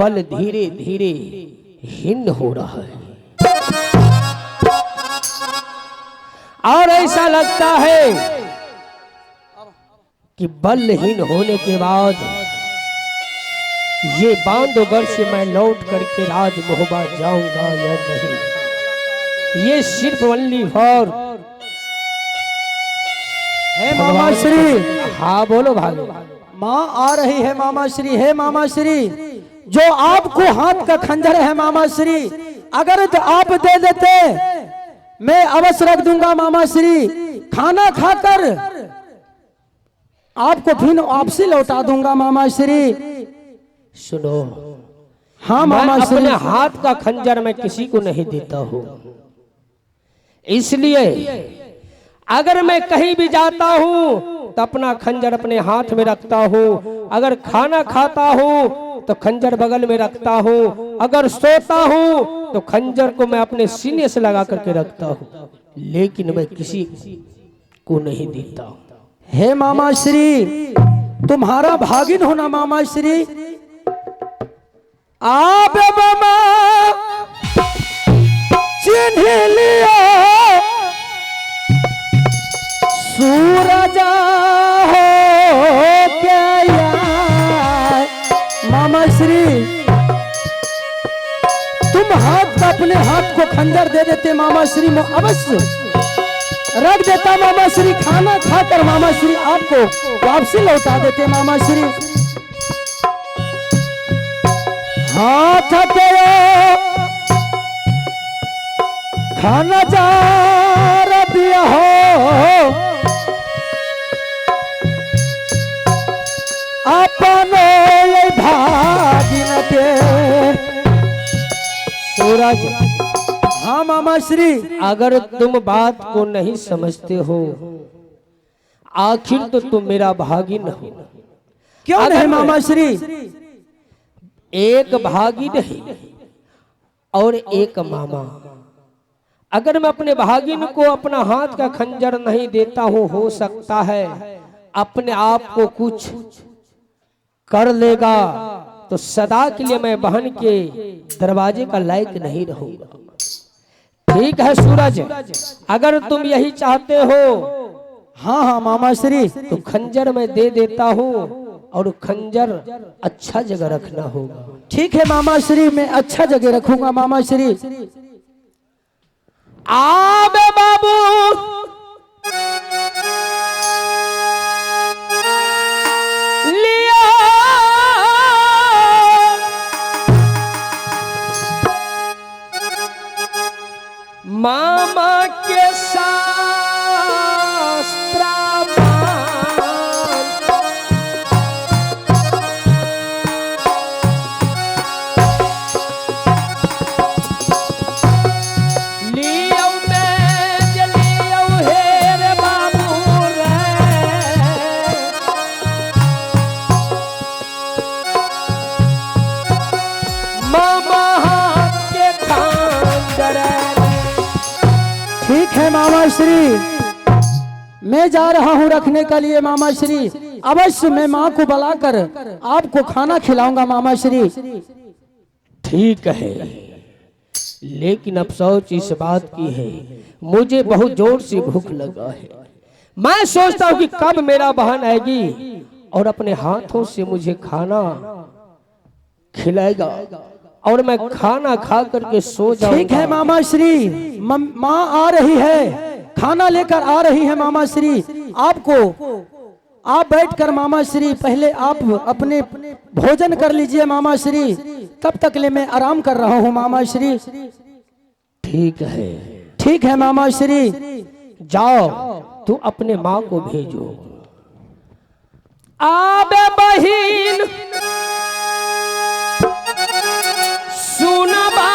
बल धीरे धीरे हीन हो रहा है और ऐसा लगता है कि बलहीन होने के बाद ये बांधवगढ़ से मैं लौट करके राजमहबा जाऊंगा या नहीं। ये सिर्फ ओनली फॉर है मामा श्री। हाँ बोलो भाई। माँ आ रही है मामा श्री। है मामा श्री, जो आपको हाथ का खंजर है मामा श्री, अगर तो आप दे देते मैं अवश्य रख दूंगा मामा श्री। खाना खाकर आपको फिर वापसी लौटा दूंगा मामा श्री। सुनो, हाँ मामा श्री। अपने हाथ का खंजर मैं किसी को नहीं देता हूँ, इसलिए अगर मैं कहीं भी जाता हूँ तो अपना खंजर अपने हाथ में रखता हूँ। अगर खाना खाता हूँ तो खंजर बगल में रखता हूँ। अगर सोता हूँ तो खंजर को मैं अपने सीने से लगा करके रखता हूँ, लेकिन मैं किसी को नहीं देता। हे मामा श्री, तुम्हारा भागिन होना मामा श्री। आप मामा चिन्ह लिया सूरज हो क्या मामा श्री। तुम हाथ का अपने हाथ को खंजर दे देते मामा श्री, मैं अवश्य रख देता मामा श्री। खाना खाकर मामा श्री आपको वापसी लौटा देते मामा श्री। हाथ के खाना जा दिया हो अपने भागिन के सूरज। हाँ मामा श्री, अगर तुम बात को नहीं समझते हो, आखिर तो तुम मेरा भागिन हो। क्यों नहीं मामा श्री? एक भागिन है और एक मामा। अगर मैं अपने भागिन को अपना हाथ का खंजर नहीं देता हूँ, हो सकता है अपने आप को कुछ कर लेगा, तो सदा के लिए मैं बहन के दरवाजे का लायक नहीं रहूंगा। ठीक है सूरज, अगर तुम यही चाहते हो, हाँ हाँ मामा श्री, तो खंजर मैं दे देता हूँ और खंजर अच्छा जगह रखना होगा। ठीक है मामा श्री, मैं अच्छा जगह रखूंगा मामा श्री। आबे बाबू लिया मामा के मामा श्री, मैं जा रहा हूँ रखने के लिए मामा श्री। अवश्य मैं माँ को बुलाकर आपको खाना खिलाऊंगा मामा श्री। ठीक है, लेकिन अफसोस इस बात की है, मुझे बहुत जोर से भूख लगा है। मैं सोचता हूँ कि कब मेरा बहन आएगी और अपने हाथों से मुझे खाना खिलाएगा और मैं खाना खा करके सो जाऊंगा। ठीक है मामा श्री, माँ आ रही है, खाना लेकर आ रही है मामा श्री। आपको आप बैठकर मामा श्री पहले आप अपने भोजन कर लीजिए मामा श्री, तब तक ले मैं आराम कर रहा हूँ मामा श्री। ठीक है, ठीक है मामा श्री। जाओ तू अपने माँ को भेजो। आबे बहिन सुनबा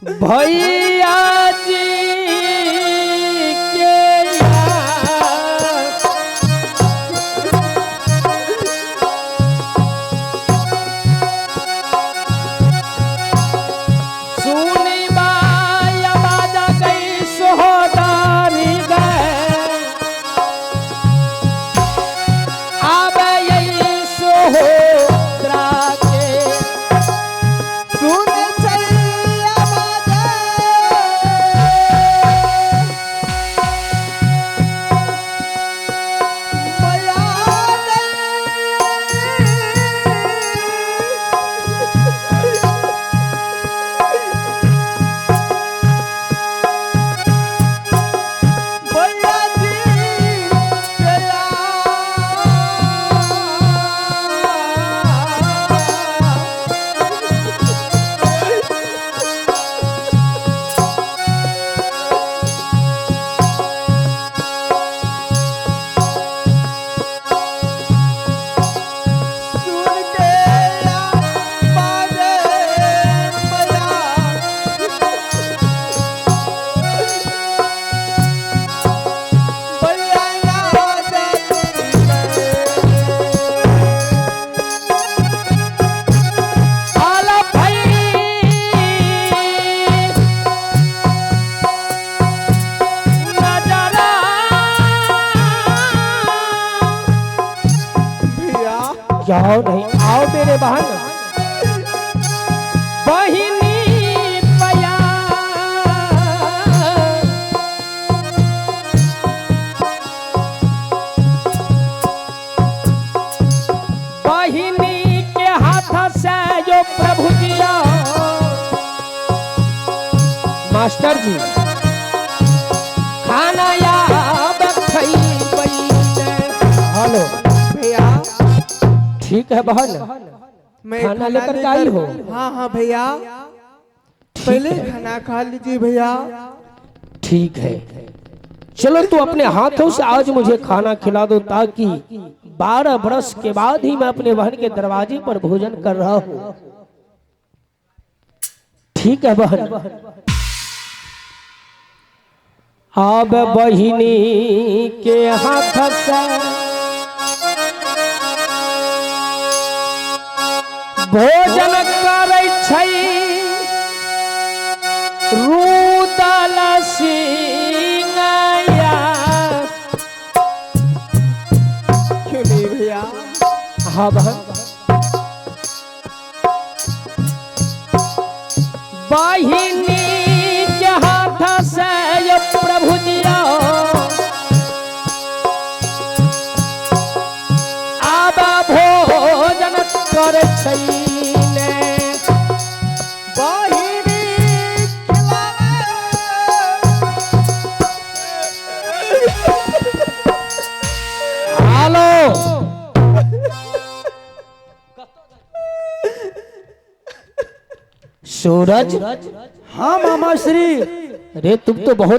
भैया जी के सुनी बाया बाजा गई सोहदारी गए जाओ नहीं, आओ मेरे बहन। बहिनी पया बहिनी के हाथ से जो प्रभु जिया। मास्टर जी खाना या हेलो भैया। ठीक है बहन, मैं खाना लेकर के आई हो? हाँ हाँ भैया, पहले खाना खा लीजिए भैया। ठीक है, चलो तू अपने हाथों से आज मुझे खाना खिला दो, ताकि 12 बरस के बाद ही मैं अपने बहन के दरवाजे पर भोजन कर रहा हूँ। ठीक है बहन। अब बहिनी के हाथ से भोजन करै छै रुदल सिंगया। क्यों नहीं भैया? हाँ बहन। बहिनी के हाथ से ये प्रभु जिया। अब भोजन करे छै ने बहिनी हेलो। सूरज। हाँ मामा श्री। अरे तुम तो बहुत